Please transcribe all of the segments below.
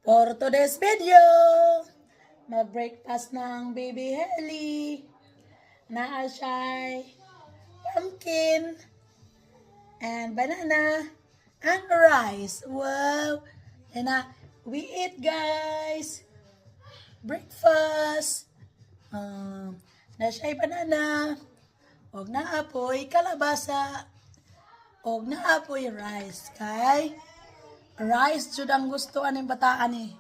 For today's video, mag-breakfast ng baby Helly. Naa siya'y pumpkin and banana and rice. Wow! And we eat, guys. Breakfast. Na siya'y banana. Og naapoy kalabasa. Og naapoy rice. Kay rice jud ang gusto aning bataan eh.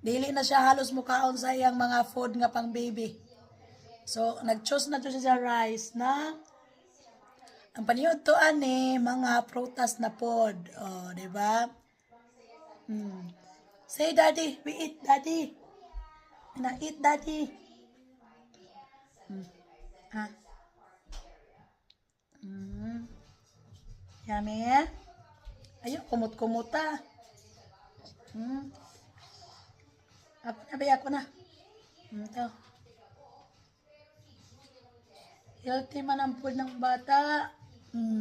Dili na siya halos mukaon sa iyang mga food nga pang baby. So nag-choose na to siya sa rice na ang paniud to ani mga prutas na pod. Oh, di ba? Say daddy, we eat daddy. Na eat daddy. Yummy. Ayun, kumot-kumuta. Ako na. Ito. Healthy man ang food ng bata.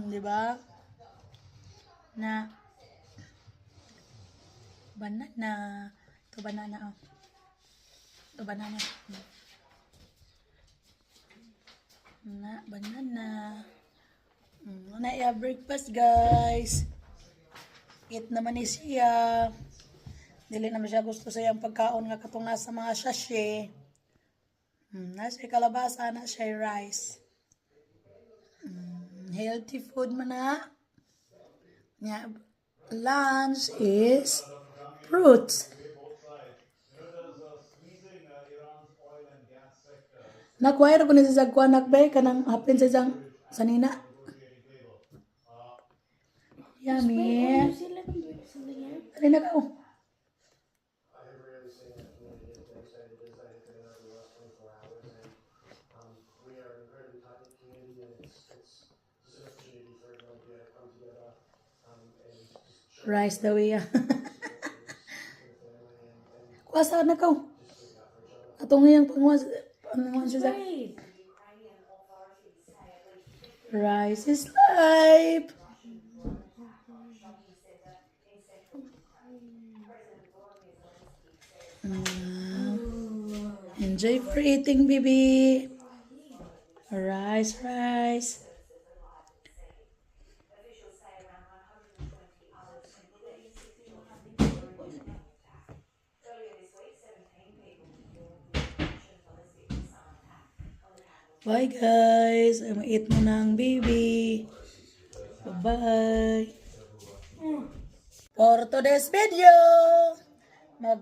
Di ba? Na. Banana. Ito banana, oh. Ito banana. Na, banana. Na breakfast, guys. Eat naman ni siya. Dili naman siya gusto sa iyang pagkaon nga katong nasa mga sachet. Nasa kalabasa, nasa rice. Healthy food man na. Lunch is fruits. Nakwire ko ni sa sagkuan nakbay kanang hapin sa isang sanina. Yummy. Kali na ka. Rice daw iya. Kuasa na ka. Atong iyang pangwas siya. Rice is life. Enjoy for eating, baby. Rice. Bye, guys. I'm eat mo ng baby. Bye-bye. For today's video,